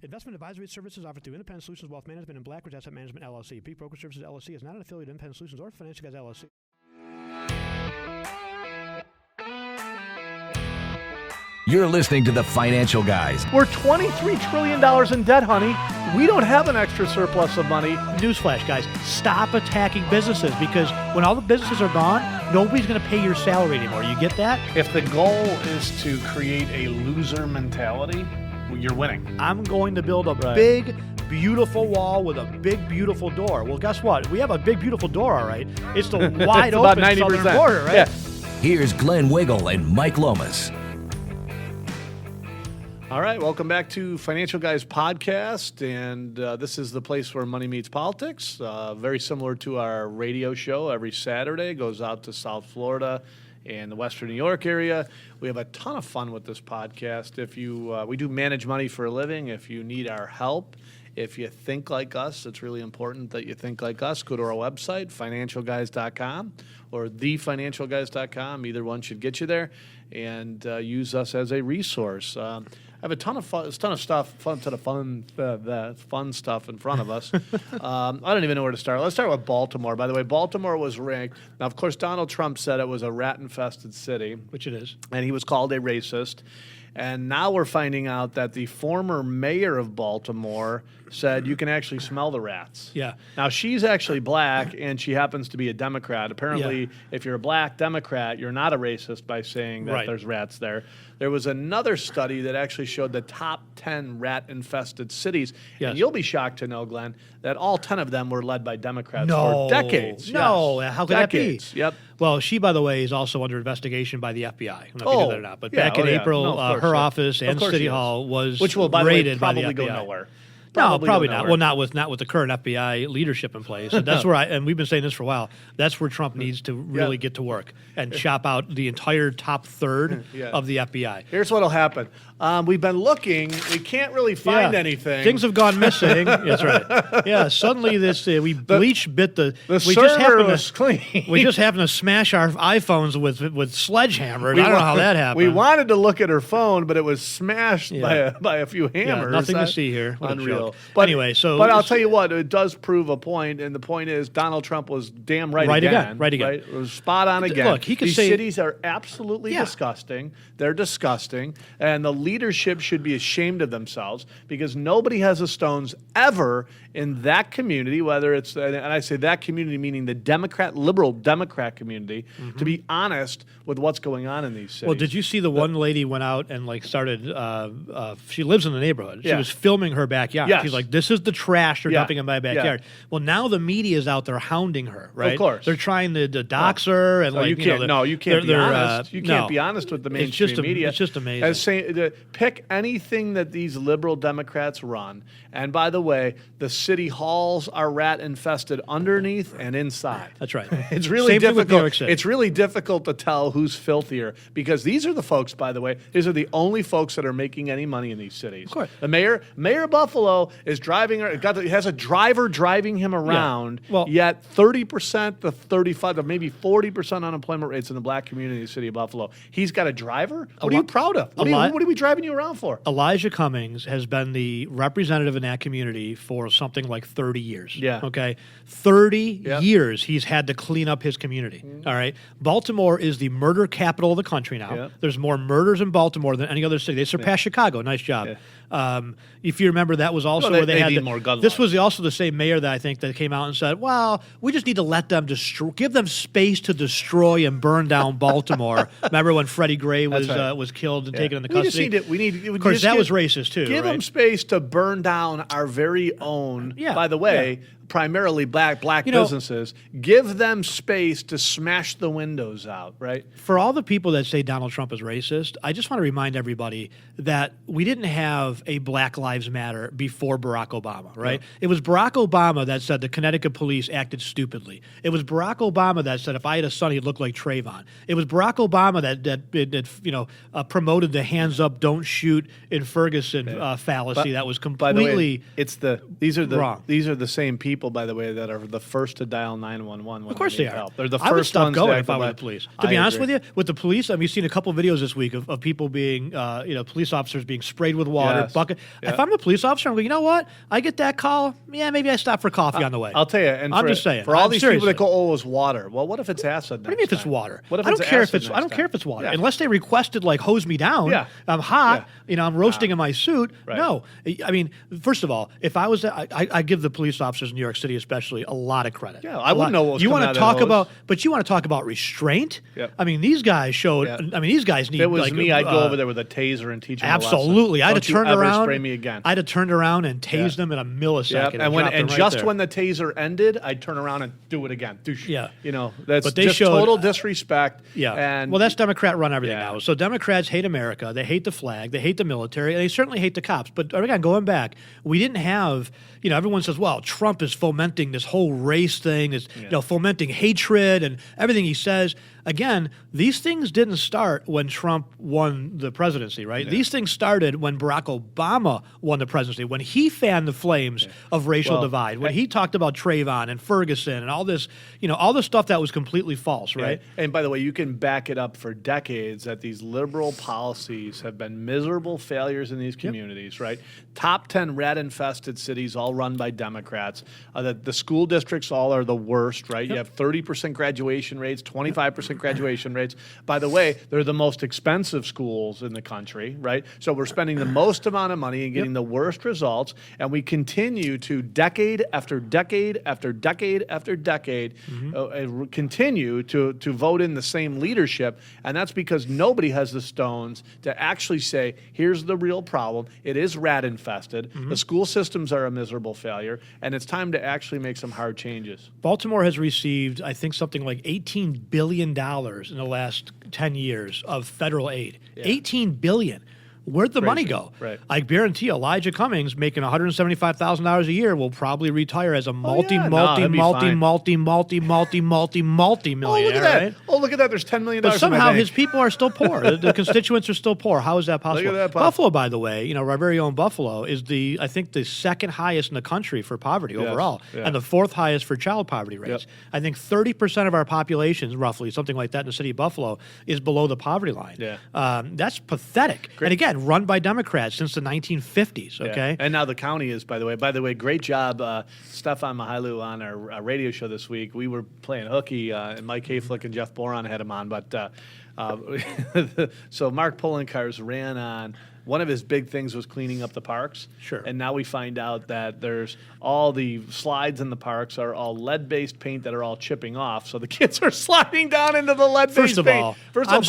Investment advisory services offered through Independent Solutions Wealth Management and BlackRock Asset Management, LLC. Peak Broker Services, LLC is not an affiliate of Independent Solutions or Financial Guys, LLC. You're listening to The Financial Guys. We're $23 trillion in debt, honey. We don't have an extra surplus of money. Newsflash, guys, stop attacking businesses because when all the businesses are gone, nobody's going to pay your salary anymore. You get that? If the goal is to create a loser mentality, you're winning. I'm going to build a big, beautiful wall with a big, beautiful door. Well, guess what? We have a big, beautiful door, all right. It's the wide it's open about 90%. southern border, right? Yeah. Here's Glenn Wiggle and Mike Lomas. All right, welcome back to Financial Guys Podcast, and this is the place where money meets politics. Very similar to our radio show every Saturday. It goes out to South Florida and the Western New York area. We have a ton of fun with this podcast. If you, we do manage money for a living. If you need our help, if you think like us, it's really important that you think like us. Go to our website, financialguys.com or thefinancialguys.com. Either one should get you there, and use us as a resource. I have a ton of fun stuff in front of us. I don't even know where to start. Let's start with Baltimore. By the way, Baltimore was ranked. Now, of course, Donald Trump said it was a rat-infested city. Which it is. And he was called a racist. And now we're finding out that the former mayor of Baltimore said you can actually smell the rats. Yeah. Now, she's actually black, and she happens to be a Democrat. Apparently, if you're a black Democrat, you're not a racist by saying that there's rats there. There was another study that actually showed the top 10 rat-infested cities. Yes. And you'll be shocked to know, Glenn, that all 10 of them were led by Democrats for decades. No, Yes. how could decades. that be? Yep. Well, she, by the way, is also under investigation by the FBI. I don't know if you know that or not. But back in April, No, of course, her office and City Hall was which will, by the way, raided by the probably FBI. go nowhere. No, probably not. Well, not with the current FBI leadership in place. And that's where and we've been saying this for a while. That's where Trump needs to really get to work and chop out the entire top third of the FBI. Here's what'll happen. We've been looking. We can't really find anything. Things have gone missing. That's right. Yeah. Suddenly, we bleach bit the. The we server just happened was clean. We just happened to smash our iPhones with sledgehammers. I don't know how that happened. We wanted to look at her phone, but it was smashed by a few hammers. Yeah, nothing to see here. What Unreal. But anyway, but I'll tell you what, it does prove a point, and the point is Donald Trump was damn right again. Right again. It was spot on again. Look, he could These say cities are absolutely disgusting. They're disgusting, and the leadership should be ashamed of themselves because nobody has the stones ever in that community, whether it's, and I say that community meaning the liberal Democrat community, to be honest with what's going on in these cities. Well, did you see the one lady went out and started, she lives in the neighborhood. She was filming her backyard. Yes. She's like, this is the trash they're dumping in my backyard. Well, now the media is out there hounding her, right? Of course. They're trying to dox her. And you can't be honest. You can't be honest with the mainstream media. It's just amazing. As saying, pick anything that these liberal Democrats run. And by the way, the city halls are rat infested underneath and inside. That's right. It's really Same thing with New York difficult. City. It's really difficult to tell who's filthier because these are the folks, by the way, these are the only folks that are making any money in these cities. Of course. The mayor of Buffalo is has a driver driving him around, yet 30% to 35% to maybe 40% unemployment rates in the black community in the city of Buffalo. He's got a driver? What are you proud of? What are we driving you around for? Elijah Cummings has been the representative in that community for something like 30 years. Yeah. Okay? 30 years he's had to clean up his community. All right? Baltimore is the murder capital of the country now. Yeah. There's more murders in Baltimore than any other city. They surpassed Chicago. Nice job. Yeah. If you remember, that was also where they had more gun this laws. was also the same mayor that I think that came out and said, well, we just need to let them give them space to destroy and burn down Baltimore. Remember when Freddie Gray was killed and taken into custody? Of course, that was racist too. Give them space to burn down our very own, by the way, primarily black businesses. Give them space to smash the windows out, right? For all the people that say Donald Trump is racist, I just want to remind everybody that we didn't have a Black Lives Matter before Barack Obama, right? No. It was Barack Obama that said the Connecticut police acted stupidly. It was Barack Obama that said if I had a son, he'd look like Trayvon. It was Barack Obama that promoted the hands up, don't shoot in Ferguson fallacy that was completely by the way, these are the wrong. These are the same people people, by the way, that are the first to dial 911 when Of course they they need are. help. They're the I would first stop ones going to if I were the act police. like- To be I honest agree. with you, with the police, I mean, you've seen a couple of videos this week of people being, police officers being sprayed with water, Yes. bucket. Yeah. If I'm the police officer, I'm going, you know what? I get that call. Yeah, maybe I stop for coffee on the way. I'll tell you, and I'm for, just saying. for all I'm these people seriously. that go, "Oh, it was water." Well, what if it's acid? What do you mean if it's water? What if I don't it's care if acid it's. I next don't care if time? it's water, Yeah. unless they requested like hose me down. Yeah. I'm hot. Yeah. I'm roasting in my suit. Right. No, I mean, first of all, if I was, I give the police officers in New York City, especially, a lot of credit. Yeah, I wouldn't know what was you coming want out to of that talk hose. about, but you want to talk about restraint. Yep. I mean, these guys showed. Yeah. I mean, these guys need. If it was like, me, I'd go over there with a taser and teach them Absolutely, a lesson. I'd have Don't you turned ever around. spray me again. I'd have turned around and tased Yeah. them in a millisecond. Yep. And, And dropped them right just there. when the taser ended, I'd turn around and do it again. Doosh. Yeah. That's But they just showed- total disrespect. Yeah. And well, that's Democrat run everything Yeah. now. So Democrats hate America. They hate the flag. They hate the military. And they certainly hate the cops. But again, going back, we didn't have, everyone says, well, Trump is fomenting this whole race thing, is, fomenting hatred and everything he says. Again, these things didn't start when Trump won the presidency, right? Yeah. These things started when Barack Obama won the presidency, when he fanned the flames of racial Well, divide, when he talked about Trayvon and Ferguson and all this, all this stuff that was completely false, right? Yeah. And by the way, you can back it up for decades that these liberal policies have been miserable failures in these communities, right? Top 10 rat-infested cities all run by Democrats. The school districts all are the worst, right? You have 30% graduation rates, 25% graduation rates. By the way, they're the most expensive schools in the country, right? So we're spending the most amount of money and getting the worst results, and we continue to decade after decade after decade after decade continue to vote in the same leadership, and that's because nobody has the stones to actually say, here's the real problem. It is rat-infested. The school systems are a miserable failure, and it's time to actually make some hard changes. Baltimore has received, I think, something like $18 billion in the last 10 years of federal aid. Yeah. $18 billion. Where'd the money go? Right. I guarantee Elijah Cummings, making $175,000 a year, will probably retire as a that'd be fine. multi-millionaire. Oh, look at that. Right? Oh, look at that. There's $10 million But in my somehow bank. his people are still poor. The constituents are still poor. How is that possible? Look at that, Bob. Buffalo, by the way, our very own Buffalo is I think the second highest in the country for poverty overall, yeah. and the fourth highest for child poverty rates. Yep. I think 30% of our population, roughly, something like that in the city of Buffalo, is below the poverty line. Yeah. That's pathetic. Great. And again, run by Democrats since the 1950s, okay? Yeah. And now the county is, by the way, great job, Stefan Mihailu on our radio show this week. We were playing hooky, and Mike Hayflick and Jeff Boron had him on. But so Mark Poloncarz ran on. One of his big things was cleaning up the parks. Sure. And now we find out that there's all the slides in the parks are all lead-based paint that are all chipping off. So the kids are sliding down into the lead-based First of paint. all, First of all, I'm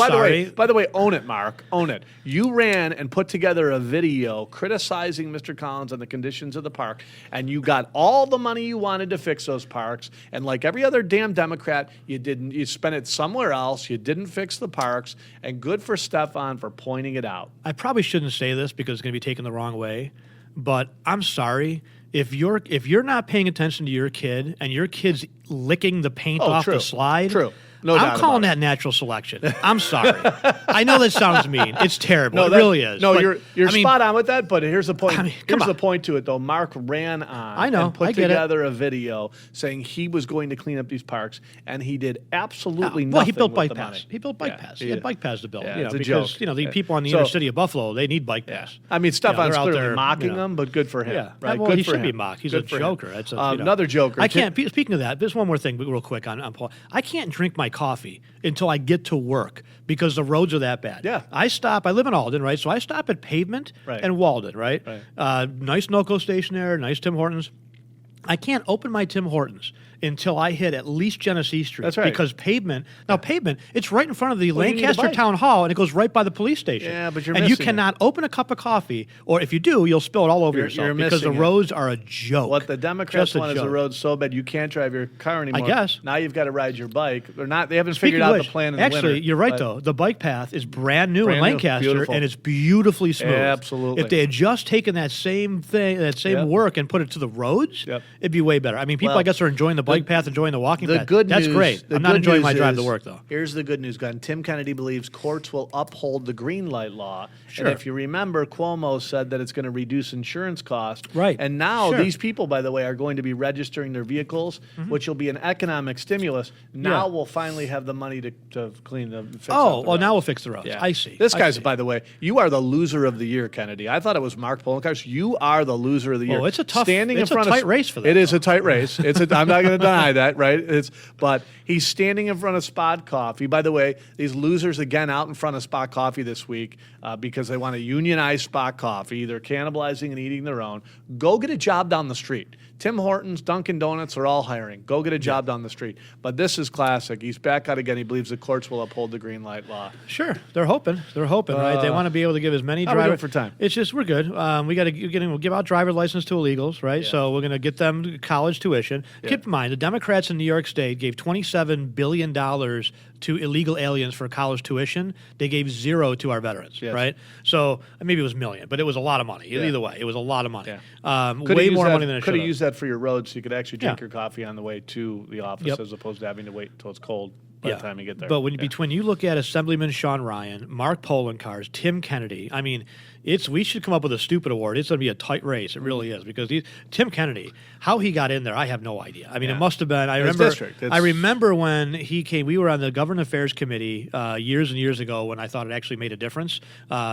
by the way, sorry. own it, Mark. Own it. You ran and put together a video criticizing Mr. Collins and the conditions of the park, and you got all the money you wanted to fix those parks. And like every other damn Democrat, you spent it somewhere else. You didn't fix the parks. And good for Stefan for pointing it out. I probably shouldn't say this because it's going to be taken the wrong way, but I'm sorry. If you're not paying attention to your kid and your kid's licking the paint off true. the slide, True. No doubt I'm calling about that natural selection. I'm sorry. I know that sounds mean. It's terrible. No, it really is. No, But, you're I mean, spot on with that. But here's the point. come Here's on. the point to it, though. Mark ran on. I know, and put I get it. together a video saying he was going to clean up these parks, and he did absolutely nothing. Well, he built with bike the paths. money. He built bike Yeah, paths. He had bike paths to build. Yeah, Because it's a joke. the people on the So- inner city of Buffalo, they need bike Yeah. paths. I mean, Stefan's they're out clearly there, mocking him, but good for him. Yeah, right. well, good he for should him. be mocked. He's Good a for him. joker. That's Another joker. I can't. Speaking of that, there's one more thing real quick on Paul. I can't drink my coffee until I get to work because the roads are that bad. Yeah. I live in Alden, right? So I stop at Pavement Right. and Walden, right? Right. Nice NOCO station there, nice Tim Hortons. I can't open my Tim Hortons until I hit at least Genesee Street. That's right. Because Pavement, it's right in front of the Well, you need a Lancaster bike. Town Hall, and it goes right by the police station. Yeah, but you're and you missing it. cannot open a cup of coffee, or if you do, you'll spill it all over You're yourself because the missing it. roads are a joke. What the Democrats Just a want is the joke. road so bad you can't drive your car anymore. guess. Now you've got to ride your bike. They haven't Speaking figured of out which, the plan in the actually, winter. you're right, but- though. The bike path is brand new in Brand new. Lancaster, Beautiful. and it's beautifully smooth. Absolutely. If they had just taken that same Yep. work and put it to the roads, Yep. it'd be way better. I mean, people, Well- I guess, are enjoying the bike path, enjoying the walking path. Good That's news, great. I'm not enjoying my drive to work, though. Here's the good news, Glenn. Tim Kennedy believes courts will uphold the green light law. Sure. And if you remember, Cuomo said that it's going to reduce insurance costs. Right. And now Sure. these people, by the way, are going to be registering their vehicles, which will be an economic stimulus. Now we'll finally have the money to clean them. Fix Oh, up the well, now roads. we'll fix the roads. Yeah. I see. This I guy's, see. by the way, you are the loser of the year, Kennedy. I thought it was Mark Poloncarz. You are the loser of the year. Oh, it's a tough, standing it's in front a tight of, race for that. It is a tight race. I'm not going to deny that, right? But he's standing in front of Spot Coffee. By the way, these losers again out in front of Spot Coffee this week because they want to unionize Spot Coffee. They're cannibalizing and eating their own. Go get a job down the street. Tim Hortons, Dunkin' Donuts are all hiring. Go get a job down the street. But this is classic. He's back out again. He believes the courts will uphold the green light law. Sure, they're hoping. Right? They want to be able to give as many how we drivers doing for time? It's just we're good. We got to we'll give out driver's license to illegals, right? Yeah. So we're going to get them college tuition. Yeah. Keep in mind, the Democrats in New York State gave $27 billion to illegal aliens for college tuition. They gave zero to our veterans, Yes. right? So maybe it was $1 million, but it was a lot of money. Yeah. Either way, it was a lot of money. Yeah. Way more money than it should Could have have. used that for your roads so you could actually drink Yeah. your coffee on the way to the office Yep. as opposed to having to wait until it's cold by the time you get there. But between you look at Assemblyman Sean Ryan, Mark Poloncarz, Tim Kennedy, I mean, we should come up with a stupid award. It's going to be a tight race. It really is because Tim Kennedy, how he got in there, I have no idea. I mean, it must have been. I remember when he came. We were on the Government Affairs Committee years and years ago when I thought it actually made a difference.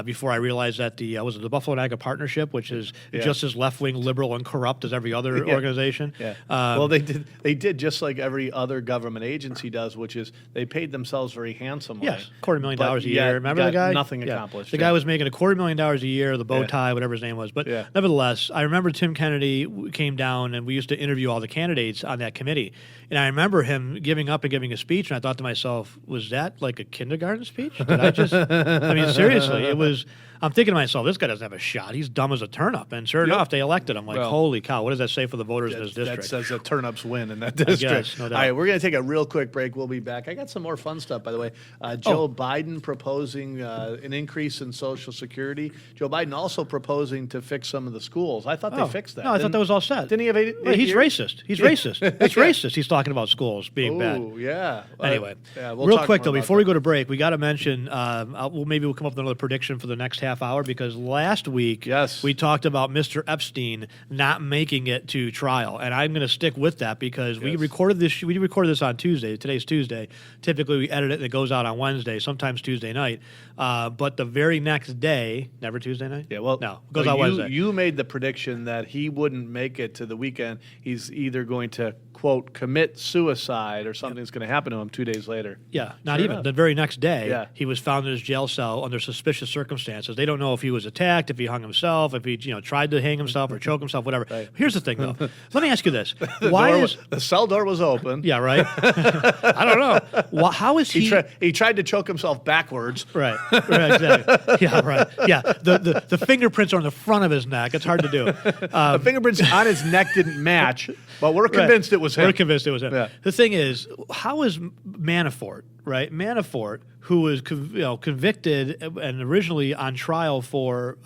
Before I realized that was it the Buffalo NAGA Partnership, which is just as left wing, liberal, and corrupt as every other organization. Yeah. Well, they did just like every other government agency does, which is they paid themselves very handsomely. Yes, $250,000 a year. Remember the got guy? Nothing accomplished. The guy was making $250,000 a year, the bow tie, whatever his name was. But nevertheless, I remember Tim Kennedy came down, and we used to interview all the candidates on that committee. And I remember him giving up and giving a speech, and I thought to myself, was that like a kindergarten speech? Did I just? I mean, seriously, it was. I'm thinking to myself, this guy doesn't have a shot. He's dumb as a turnip. And sure enough, they elected him. Like, holy cow, what does that say for the voters in this district? That says that turnips win in that district. Guess, no doubt. All right, we're going to take a real quick break. We'll be back. I got some more fun stuff, by the way. Joe Biden proposing an increase in Social Security. Joe Biden also proposing to fix some of the schools. I thought they fixed that. No, I thought that was all set. Didn't he have 8 He's years? racist. He's racist. That's racist. He's talking about schools being bad. Oh, yeah. Anyway, we'll real talk quick, more though, about before that. we go to break, we got to mention, maybe we'll come up with another prediction for the next half hour because last week we talked about Mr. Epstein not making it to trial, and I'm going to stick with that because we recorded this on Tuesday. Today's Tuesday. Typically, we edit it and it goes out on Wednesday, sometimes Tuesday night. But the very next day, never Tuesday night? Yeah, well, no, it goes out Wednesday. You made the prediction that he wouldn't make it to the weekend. He's either going to, quote, commit suicide or something's going to happen to him 2 days later. Yeah, not Sure even. enough. The very next day, Yeah. he was found in his jail cell under suspicious circumstances. They don't know if he was attacked, if he hung himself, if he tried to hang himself or choke himself, whatever. Right. Here's the thing, though. Let me ask you this: The cell door was open. Yeah, right. I don't know. How is he? He tried to choke himself backwards. Right, exactly. Yeah, right. Yeah, the fingerprints are on the front of his neck. It's hard to do. The fingerprints on his neck didn't match, but we're convinced it was him. We're convinced it was him. Yeah. The thing is, how is Manafort, right? Manafort, who was convicted and originally on trial for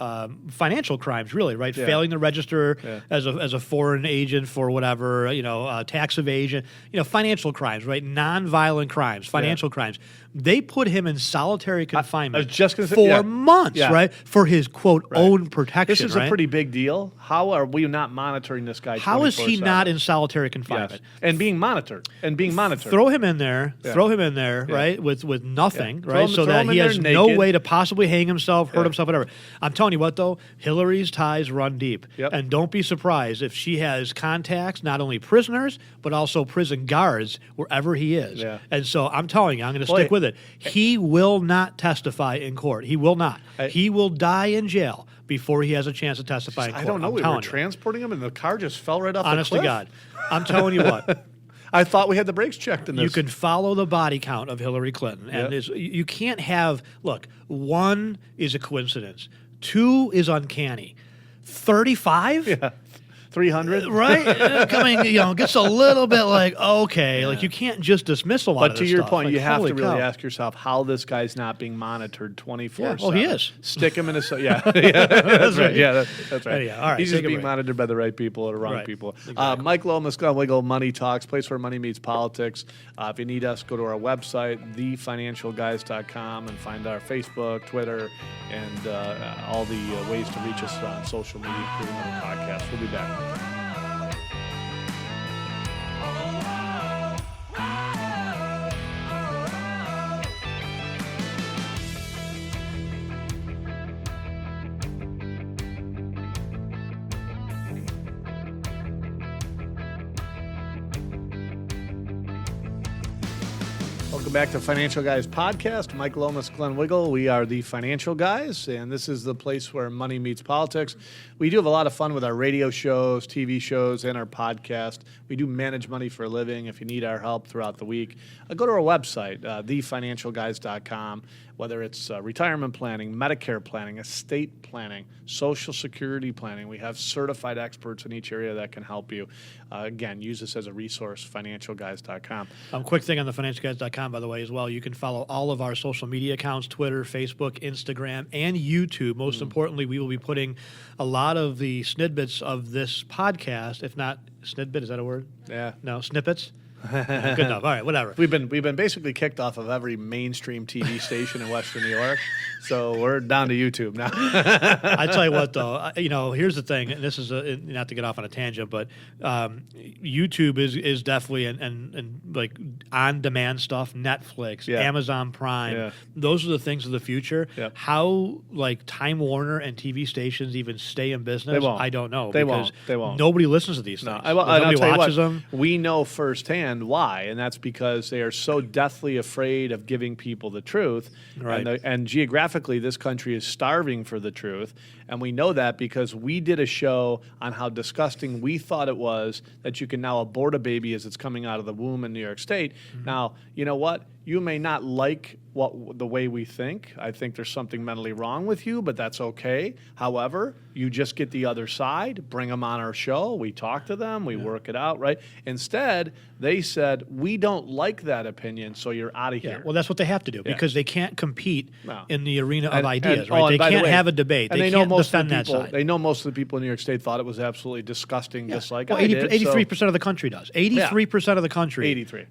financial crimes, really, right? Yeah. Failing to register as a foreign agent for whatever, tax evasion, financial crimes, right? Non-violent crimes, financial crimes. They put him in solitary confinement I was just gonna say, for months, Yeah. right? For his, quote, own protection. This is right? a pretty big deal. How are we not monitoring this guy? How is he 24/7? not in solitary confinement? Yes. And being monitored. Throw him in there. Throw him in there, right? With nothing, Throw right? him- So throw that him he in has there no naked. way to possibly hang himself, hurt himself, whatever. I'm telling you what, though, Hillary's ties run deep. Yep. And don't be surprised if she has contacts, not only prisoners, but also prison guards wherever he is. Yeah. And so I'm telling you, I'm going to stick with it. He will not testify in court. He will not. He will die in jail before he has a chance to testify in court. I don't know. I'm We were telling you. transporting him, and the car just fell right off Honest the to cliff. God. I'm telling you what. I thought we had the brakes checked in this. You can follow the body count of Hillary Clinton, and you can't have. Look, 1 is a coincidence, 2 is uncanny, 35. Yeah. 300, right? Coming, gets a little bit like, okay, like you can't just dismiss a lot of this But to your stuff. point, like, you have to really cow. ask yourself how this guy's not being monitored 24/7. Yeah. Oh, he is. Stick him in a that's right. Yeah, that's right. Anyhow, all right, He's take just a being break. monitored by the right people or the wrong Right. people. Exactly. Mike Lomas, Glenn Wiggle, Money Talks, place where money meets politics. If you need us, go to our website, thefinancialguys.com, and find our Facebook, Twitter, and all the ways to reach us on social media, including on the podcast. We'll be back. Welcome back to Financial Guys Podcast. Mike Lomas, Glenn Wiggle. We are the Financial Guys, and this is the place where money meets politics. We do have a lot of fun with our radio shows, TV shows, and our podcast. We do manage money for a living. If you need our help throughout the week, go to our website, thefinancialguys.com, whether it's retirement planning, Medicare planning, estate planning, Social Security planning. We have certified experts in each area that can help you. Again, use this as a resource, financialguys.com. Quick thing on the financialguys.com, by the way, as well. You can follow all of our social media accounts, Twitter, Facebook, Instagram, and YouTube. Most importantly, we will be putting a lot of the snippets of this podcast, if not snidbit, is that a word? Yeah. No, snippets? Good enough. All right, whatever. We've been basically kicked off of every mainstream TV station in Western New York, so we're down to YouTube now. I tell you what, though, here's the thing, and this is not to get off on a tangent, but YouTube is definitely and like on demand stuff, Netflix, Yeah. Amazon Prime, Yeah. those are the things of the future. Yep. How like Time Warner and TV stations even stay in business, They won't. I don't know. They because won't. They won't. Nobody listens to these things. I'll Nobody tell you watches what, them. we know firsthand why, and that's because they are so deathly afraid of giving people the truth. Right. And geographically, this country is starving for the truth, and we know that because we did a show on how disgusting we thought it was that you can now abort a baby as it's coming out of the womb in New York State. Mm-hmm. Now, you know what? You may not like the way we think. I think there's something mentally wrong with you, but that's okay. However, you just get the other side, bring them on our show. We talk to them, we work it out, right? Instead, they said, we don't like that opinion, so you're out of Yeah, here. well, that's what they have to do Yeah. because they can't compete No. in the arena of And- ideas, and- right? and They by the can't way, have a debate. and They know can't most of defend the that people, side. They know most of the people in New York State thought it was absolutely disgusting, just like Well, I did. 83% of the country does. 83% of the country.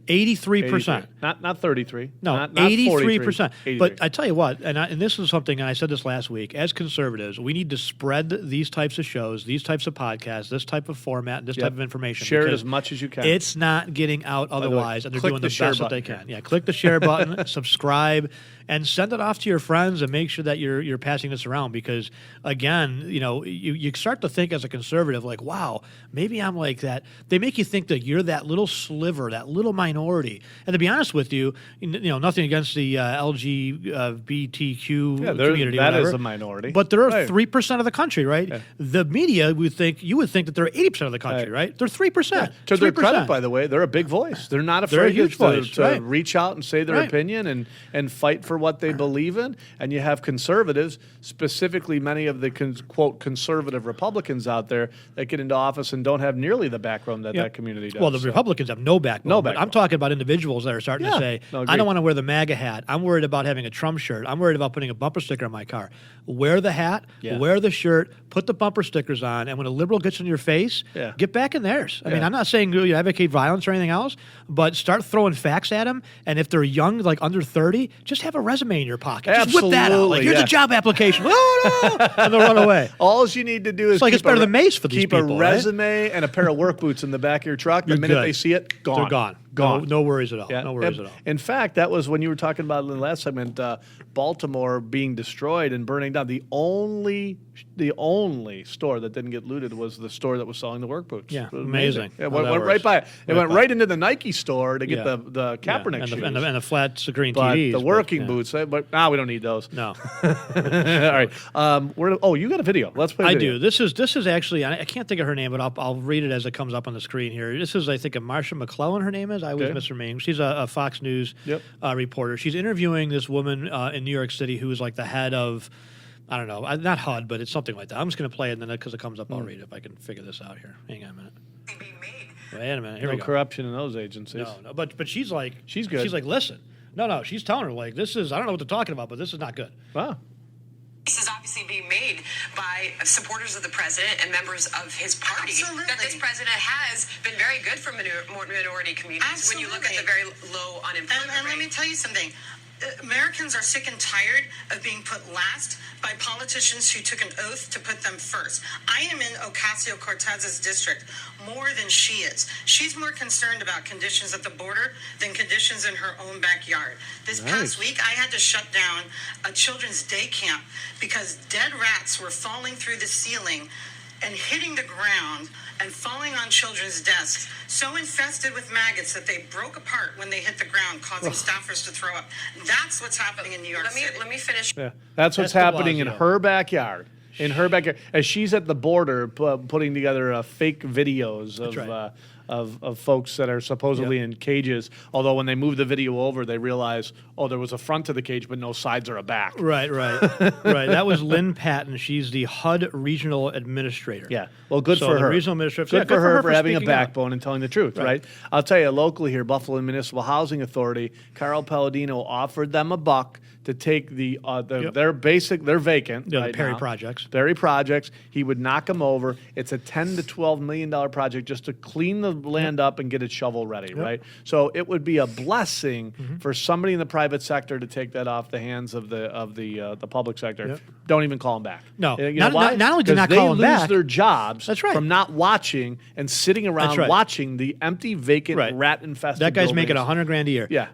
83%. Not 33. No, not 83%. 43. But I tell you what, and this is something, and I said this last week, as conservatives, we need to spread these types of shows, these types of podcasts, this type of format, and this type of information. Share it because as much as you can. It's not getting out otherwise, and they're click doing the the share best that they button can. Yeah, click the share button, subscribe, and send it off to your friends, and make sure that you're passing this around. Because again, you start to think as a conservative, like, wow, maybe I'm like that. They make you think that you're that little sliver, that little minority. And to be honest with you, nothing against the LGBTQ community. that whatever, is a minority. but there are Right. 3% of the country, right? Yeah. The media you would think that they're 80% of the country, right? They're 3%. To their 3%. credit, by the way, they're a big voice. They're not They're a afraid huge to, voice, to right. reach out and say their Right. opinion and fight for what they believe in. And you have conservatives, specifically many of the quote conservative Republicans out there that get into office and don't have nearly the background that that community does. Well, the So- Republicans have no backbone. No but backbone. I'm talking about individuals that are starting to Yeah. say, No, I agreed. don't want to wear the MAGA hat. I'm worried about having a Trump shirt. I'm worried about putting a bumper sticker on my car. Wear the hat, Yeah. wear the shirt, put the bumper stickers on, and when a liberal gets in your face, Yeah. get back in theirs. I mean, Yeah. I'm not saying you advocate violence or anything else, but start throwing facts at them. And if they're young, like under 30, just have a resume in your pocket. Just whip that out. Absolutely, Like, here's yeah. a job application. Oh, no! And they'll run away. All you need to do is It's like it's keep better than Mace for these keep people, a right? resume and a pair of work boots in the back of your truck. You're the minute good. they see it, gone. They're gone. Gone. No worries at all. Yeah. No worries at all. In fact, that was when you were talking about in the last segment, Baltimore being destroyed and burning down. The only store that didn't get looted was the store that was selling the work boots. Yeah, It was amazing. It How went that right works. by it. It Right went by right into the Nike store to get Yeah. the Kaepernick and shoes. the flat screen but TVs. the working yeah. boots, but now we don't need those. No, All right. You got a video. Let's play a I video. do. This is actually I can't think of her name, but I'll read it as it comes up on the screen here. This is I think a Marsha McClellan. Her name is. I always Okay. miss her name. She's a Fox News Yep. reporter. She's interviewing this woman in New York City who is like the head of I don't know. Not HUD, but it's something like that. I'm just going to play it, and then because it comes up, I'll read it if I can figure this out here. Hang on a minute. Wait a minute. Here we go. No corruption in those agencies. No, but she's like, she's good. She's like, listen, no. She's telling her like, this is, I don't know what they're talking about, but this is not good. Wow. This is obviously being made by supporters of the president and members of his party. Absolutely. That this president has been very good for minority communities. Absolutely. When you look at the very low unemployment And let me tell you something. Americans are sick and tired of being put last by politicians who took an oath to put them first. I am in Ocasio-Cortez's district more than she is. She's more concerned about conditions at the border than conditions in her own backyard. This past week, I had to shut down a children's day camp because dead rats were falling through the ceiling and hitting the ground and falling on children's desks, so infested with maggots that they broke apart when they hit the ground, causing staffers to throw up. That's what's happening in New York City. Let me finish. Yeah, that's what's happening in her backyard. In her backyard, as she's at the border putting together fake videos of folks that are supposedly in cages. Although when they move the video over, they realize, there was a front to the cage, but no sides or a back. Right. That was Lynn Patton. She's the HUD regional administrator. Yeah. Well, good for her. Regional administrator. Good for her for having a speaking out. backbone and telling the truth, right? I'll tell you, locally here, Buffalo Municipal Housing Authority, Carl Palladino offered them $1 to take they're vacant. The right Perry now. projects. Perry projects. He would knock them over. It's a $10 to $12 million project just to clean the land up and get it shovel ready, right? So it would be a blessing for somebody in the private sector to take that off the hands of the public sector. Don't even call them back. No. You know why? Not only did not they call them lose back. their jobs That's right. from not watching and sitting around watching the empty, vacant, rat-infested That guy's buildings. making $100,000 a year. Yeah.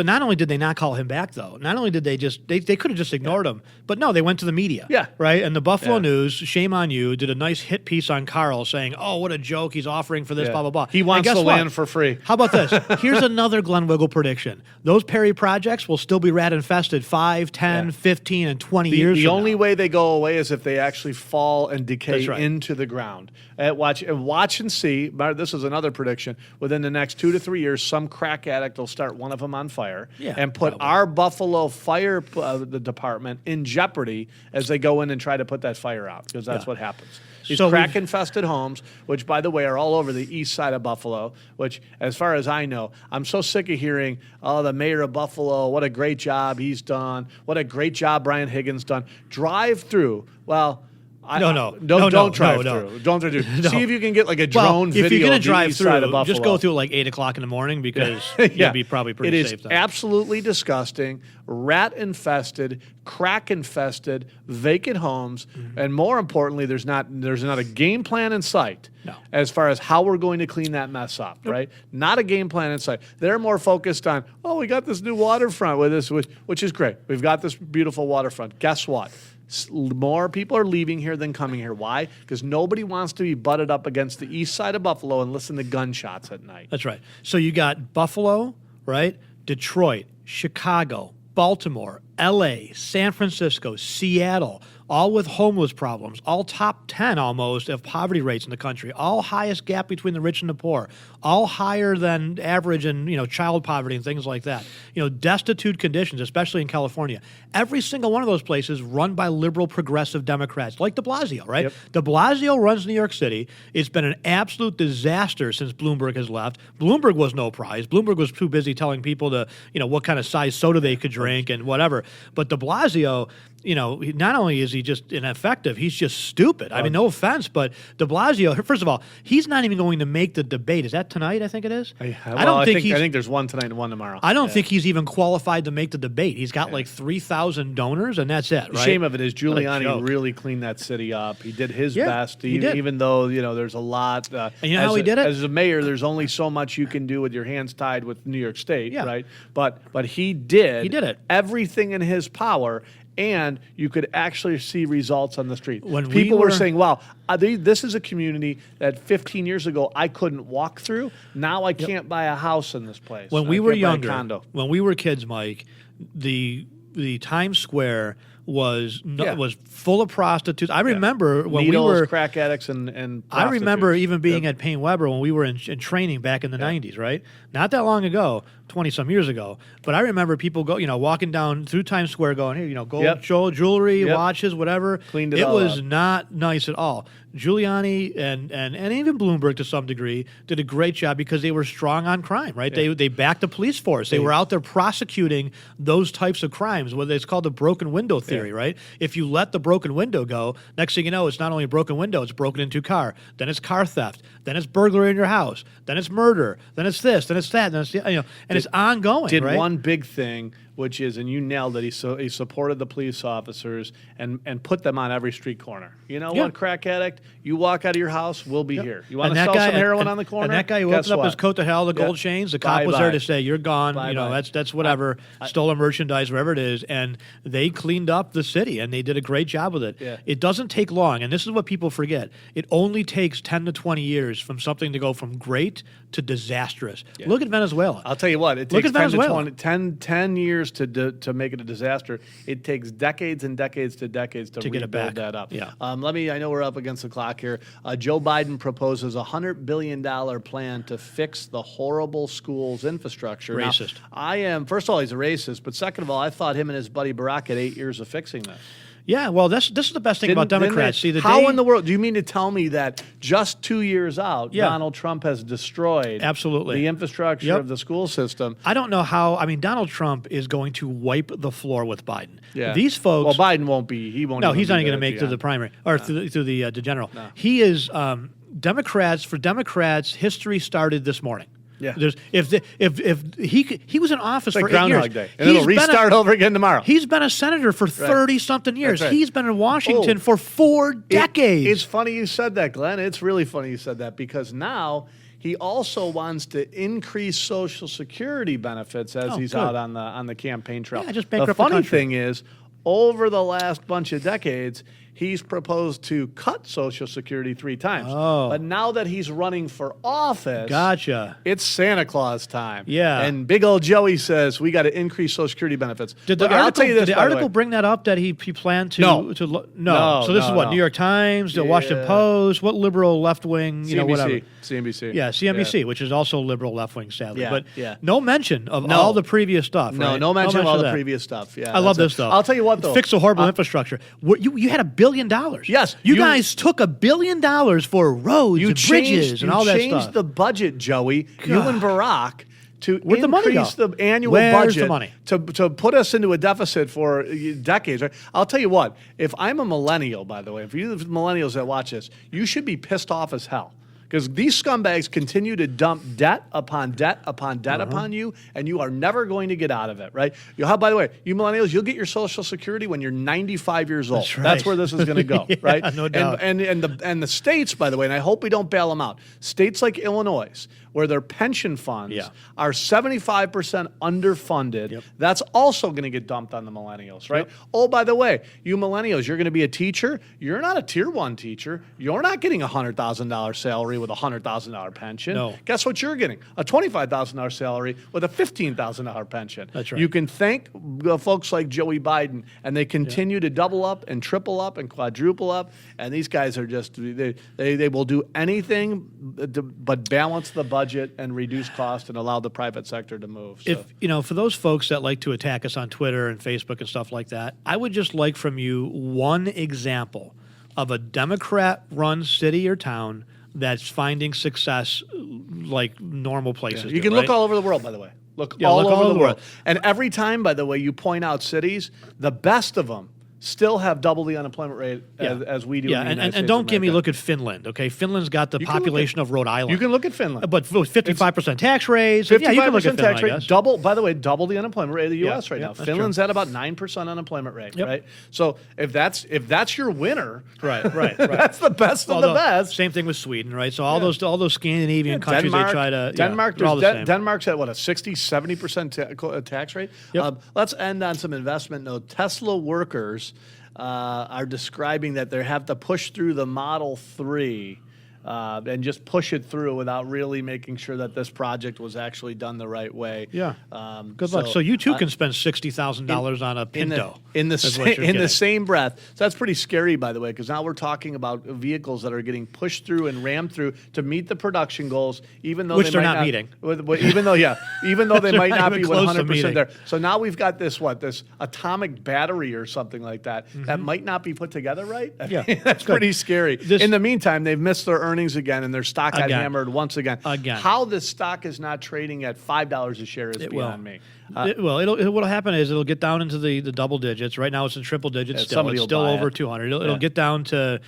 Not only did they not call him back, though, not only did they could have just ignored him, but no, they went to the media. Yeah. Right? And the Buffalo News, shame on you, did a nice hit piece on Carl saying, oh, what a joke, he's offering for this, blah, blah, blah. He wants the land for free. How about this? Here's another Glenn Wiggle prediction. Those Perry projects will still be rat-infested 5, 10, 15, and 20 years from now. The only way they go away is if they actually fall and decay into the ground. Watch and see. This is another prediction. Within the next 2 to 3 years, some crack addict will start one of them on fire and put our Buffalo Fire the department in jeopardy as they go in and try to put that fire out, because that's what happens. These crack-infested homes, which, by the way, are all over the east side of Buffalo, which, as far as I know, I'm so sick of hearing, the mayor of Buffalo, what a great job he's done, what a great job Brian Higgins done. Drive through. Well, don't drive through. Don't drive through. See if you can get like a drone video. If you're going to drive side of through, Buffalo. just go through like 8 o'clock in the morning because you'll be probably pretty safe. It is then. absolutely disgusting, rat-infested, crack-infested, vacant homes, and more importantly, there's not a game plan in sight as far as how we're going to clean that mess up. Right? Not a game plan in sight. They're more focused on, we got this new waterfront with this, which is great. We've got this beautiful waterfront. Guess what? More people are leaving here than coming here. Why? Because nobody wants to be butted up against the east side of Buffalo and listen to gunshots at night. That's right. So you got Buffalo, right? Detroit, Chicago, Baltimore, L.A., San Francisco, Seattle, all with homeless problems, all top 10 almost of poverty rates in the country, all highest gap between the rich and the poor, all higher than average in, child poverty and things like that. Destitute conditions, especially in California. Every single one of those places run by liberal progressive Democrats, like de Blasio, right? Yep. De Blasio runs New York City. It's been an absolute disaster since Bloomberg has left. Bloomberg was no prize. Bloomberg was too busy telling people to, what kind of size soda they could drink and whatever. But de Blasio, not only is he just ineffective, he's just stupid. I mean, no offense, but de Blasio, first of all, he's not even going to make the debate. Is that tonight, I think it is? I think there's one tonight and one tomorrow. I don't think he's even qualified to make the debate. He's got like 3,000 donors, and that's it, right? The shame of it is Giuliani really cleaned that city up. He did his best, he did. Even though, there's a lot. And you know how he did it? As a mayor, there's only so much you can do with your hands tied with New York State, right? But he did. He did it. Everything in his power. And you could actually see results on the street. When people were saying, wow, this is a community that 15 years ago I couldn't walk through. Now I can't buy a house in this place. When we were younger, when we were kids, Mike, the Times Square was full of prostitutes. I remember when Needles, we were crack addicts, and I remember prostitutes. even being at Payne Weber when we were in training back in the 90s, right? Not that long ago, 20-some years ago. But I remember people walking down through Times Square going, hey, gold jewelry, watches, whatever. Cleaned it It all was up. not nice at all. Giuliani and even Bloomberg to some degree did a great job because they were strong on crime, right? Yeah. They backed the police force. They were out there prosecuting those types of crimes, whether it's called the broken window theory, right? If you let the broken window go, next thing you know, it's not only a broken window, it's broken into car. Then it's car theft. Then it's burglary in your house. Then it's murder. Then it's this. Then it's that. Then it's and it's ongoing. Did right? one big thing, which is, and you nailed it. He supported the police officers and put them on every street corner. You know what, crack addict? You walk out of your house, we'll be here. You want to sell some heroin on the corner? And that guy who opened up his coat to hell, the gold chains, the cop was there to say, "You're gone." Bye-bye. That's whatever, stolen merchandise, whatever it is, and they cleaned up the city, and they did a great job with it. Yeah. It doesn't take long, and this is what people forget. It only takes 10 to 20 years from something to go from great to disastrous. Yeah. Look at Venezuela. I'll tell you what, it Look takes at 10 to Venezuela. 10 years to make it a disaster. It takes decades and decades to decades to get it rebuild back. that up. Yeah. I know we're up against the clock here. Joe Biden proposes a $100 billion plan to fix the horrible schools infrastructure. Racist. Now, first of all, he's a racist, but second of all, I thought him and his buddy Barack had 8 years of fixing this. Yeah, well, this is the best thing about Democrats. How in the world do you mean to tell me that just 2 years out, Donald Trump has destroyed absolutely the infrastructure of the school system? I don't know how. I mean, Donald Trump is going to wipe the floor with Biden. Yeah. These folks. Well, Biden won't be. He won't. No, even he's be not going there to at make the to the end. primary or through the general. No. He is Democrats. For Democrats, history started this morning. Yeah. If he was in office It's for like 8 years, Groundhog Day, and it'll restart over again tomorrow. He's been a senator for 30-something years. That's right. He's been in Washington for 4 decades. It's funny you said that, Glenn. It's really funny you said that because now he also wants to increase Social Security benefits as he's good. out on the campaign trail. Yeah, just the bankrupt the funny country. thing is, over the last bunch of decades, he's proposed to cut Social Security 3 times. Oh. But now that he's running for office, Gotcha. it's Santa Claus time. Yeah. And big old Joey says we got to increase Social Security benefits. Did the Look, I'll article, tell you this, did the by the article way. bring that up that he planned to? No. No. So this is what, no. New York Times, the Washington Yeah. Post, what liberal left wing, CNBC. whatever. CNBC. Yeah, CNBC, which is also liberal left wing, sadly. Yeah, But yeah. no mention of all the previous stuff. No, right? no mention of all the that. previous stuff. Yeah, I love that's this it. though. I'll tell you what though. Fix a horrible infrastructure. You had $1 billion. Yes, You you- guys took $1 billion for roads and bridges and all that You changed stuff. the budget, Joey. You and Barack to Where'd the money increase go? the annual Where's budget the money? to put us into a deficit for decades. Right? I'll tell you what. If I'm a millennial, by the way, if you millennials that watch this, you should be pissed off as hell. Because these scumbags continue to dump debt upon debt upon debt upon you, and you are never going to get out of it, right? By the way, you millennials, you'll get your Social Security when you're 95 years old. That's right. That's where this is going to go, Yeah, right? no doubt. And the states, by the way, and I hope we don't bail them out. States like Illinois, where their pension funds are 75% underfunded, that's also going to get dumped on the millennials, right? Oh, by the way, you millennials, you're going to be a teacher. You're not a tier 1 teacher. You're not getting a $100,000 salary with a $100,000 pension. No. Guess what you're getting? A $25,000 salary with a $15,000 pension. That's right. You can thank folks like Joey Biden, and they continue to double up and triple up and quadruple up. And these guys are just they will do anything but balance the budget and reduce cost and allow the private sector to move. So. If for those folks that like to attack us on Twitter and Facebook and stuff like that, I would just like from you one example of a Democrat-run city or town that's finding success like normal places. You can look all over the world, by the way. Look all over the world. And every time, by the way, you point out cities, the best of them still have double the unemployment rate as we do. Yeah, in the United and States don't of give me America. look at Finland. Okay, Finland's got the You can look population at- of Rhode Island. You can look at Finland. But 55% tax rates. 55% Yeah, you can look at Finland, tax I rate, guess. double the unemployment rate of the U.S. right now. that's Finland's true. at about 9% unemployment rate, Yep. right? So if that's your winner, Right. that's the best of the best. Same thing with Sweden, right? So all those Scandinavian countries, Denmark, they try to Denmark, they're all the same. Denmark's at what, a 60-70% tax rate? Yep. Let's end on some investment note. Tesla workers are describing that they have to push through the Model 3 and just push it through without really making sure that this project was actually done the right way. Yeah. Good luck. So you too can spend $60,000 on a Pinto. In the same breath. So that's pretty scary, by the way, because now we're talking about vehicles that are getting pushed through and rammed through to meet the production goals, even though which they're not meeting. Even though they might not be 100% there. So now we've got this atomic battery or something like that that might not be put together right. Yeah, that's pretty scary. In the meantime, they've missed their earnings again, and their stock got hammered once again. How this stock is not trading at $5 a share is beyond me. What'll happen is it'll get down into the double digits. Right now it's in triple digits still. It's still over 200. It'll get down to,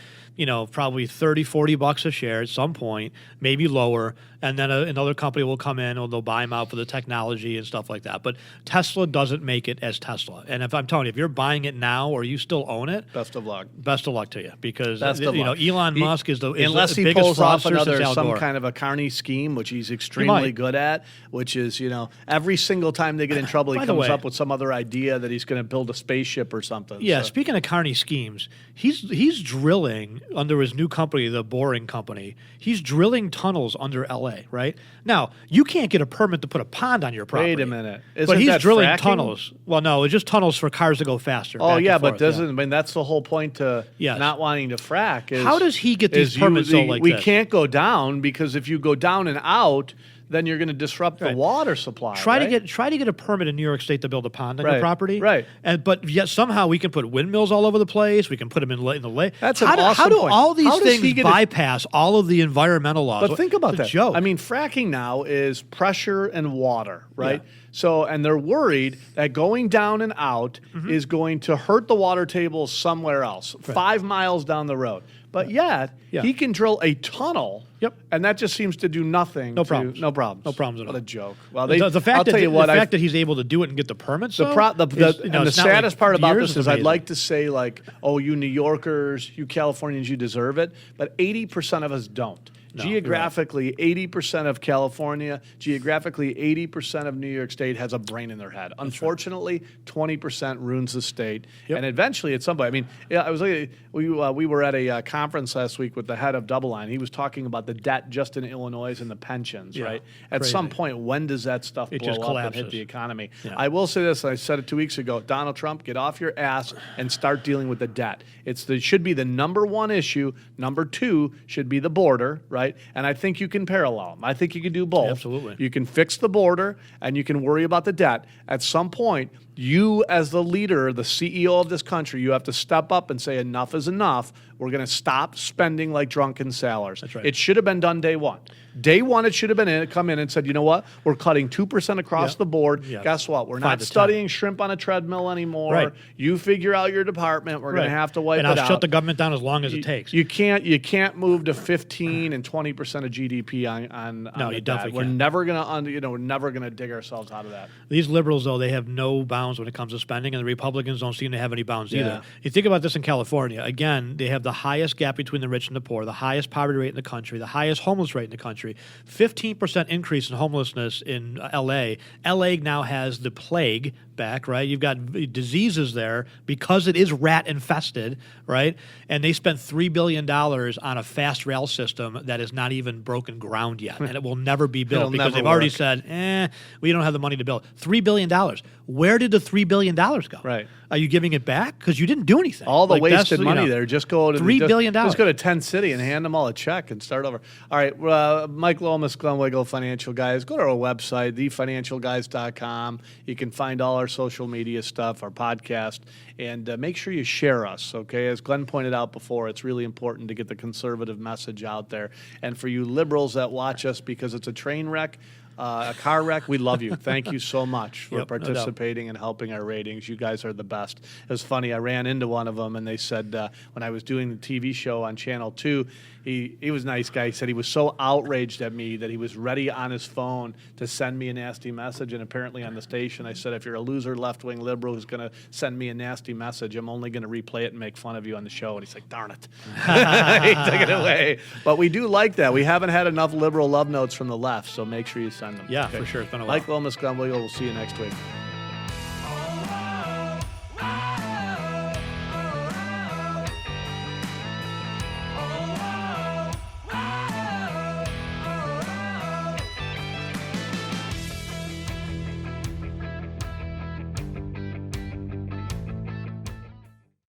probably $30-$40 a share at some point, maybe lower, and then another company will come in and they'll buy them out for the technology and stuff like that. But Tesla doesn't make it as Tesla. And if I'm telling you, if you're buying it now or you still own it, best of luck. Best of luck to you, because Elon Musk is the unless he biggest pulls off fraudster some kind of a Carney scheme, which he's extremely good at, which is every single time they get in trouble, he comes up with some other idea that he's going to build a spaceship or something. Yeah. So. Speaking of Carney schemes, he's drilling under his new company, the Boring Company. He's drilling tunnels under L.A. Right now, you can't get a permit to put a pond on your property. Wait a minute, but he's drilling fracking? Tunnels. Well, no, it's just tunnels for cars to go faster. Oh yeah, but doesn't I mean that's the whole point to not wanting to frack? How does he get these permits? We can't go down, because if you go down and out, then you're going to disrupt the water supply. Try to get a permit in New York State to build a pond on your property. Right. But yet somehow we can put windmills all over the place. We can put them in the lake. That's how do all these things bypass all of the environmental laws? But think about that. Joke. I mean, fracking now is pressure and water, right? Yeah. So, and they're worried that going down and out is going to hurt the water table somewhere else, 5 miles down the road. But yet, he can drill a tunnel, and that just seems to do nothing. No problems. No problems. No problems at all. What a joke. Well, the fact that he's able to do it and get the permits, the saddest part about this is I'd like to say, oh, you New Yorkers, you Californians, you deserve it, but 80% of us don't. No, geographically, 80% of California, geographically, 80% of New York State has a brain in their head. That's Unfortunately, 20% ruins the state. And eventually, at some point, I mean, I was we were at a conference last week with the head of Double Line. He was talking about the debt just in Illinois and the pensions, right? At some point, when does that stuff blow up and hit the economy? I will say this, I said it 2 weeks ago, Donald Trump, get off your ass and start dealing with the debt. It should be the number one issue. Number two should be the border, right? And I think you can parallel them. I think you can do both. Absolutely. You can fix the border and you can worry about the debt. At some point, you as the leader, the CEO of this country, you have to step up and say enough is enough. We're going to stop spending like drunken sailors. That's right. It should have been done day one. Day one, it should have been come in and said, you know what? We're cutting 2% across the board. Guess what? We're not studying shrimp on a treadmill anymore. Right. You figure out your department. We're going to have to wipe it out. And I'll shut the government down as long as it takes. You can't move to 15 and 20% of GDP on no, you definitely We're never going to dig ourselves out of that. These liberals, though, they have no bounds when it comes to spending, and the Republicans don't seem to have any bounds either. You think about this in California. Again, they have the highest gap between the rich and the poor, the highest poverty rate in the country, the highest homeless rate in the country, 15% increase in homelessness in L.A. L.A. now has the plague back, right? You've got diseases there because it is rat infested, right? And they spent $3 billion on a fast rail system that is not even broken ground yet, and it will never be built because they've already said, we don't have the money to build. $3 billion. Where did the $3 billion go? Right. Are you giving it back? Because you didn't do anything. All the wasted money there. Just go to $3 billion. Just go to 10 City and hand them all a check and start over. All right, Mike Lomas, Glenwiggle Financial Guys. Go to our website, thefinancialguys.com. You can find all our social media stuff, our podcast, and make sure you share us, okay? As Glenn pointed out before, it's really important to get the conservative message out there. And for you liberals that watch us because it's a train wreck, a car wreck, we love you. Thank you so much for participating and helping our ratings. You guys are the best. It was funny. I ran into one of them, and they said when I was doing the TV show on Channel 2, he was a nice guy. He said he was so outraged at me that he was ready on his phone to send me a nasty message. And apparently on the station, I said, if you're a loser left-wing liberal who's going to send me a nasty message, I'm only going to replay it and make fun of you on the show. And he's like, darn it. He took it away. But we do like that. We haven't had enough liberal love notes from the left, so make sure you send them. Yeah, for sure. It's been a while. Mike Lomas, Glenn Wiggle. We'll see you next week.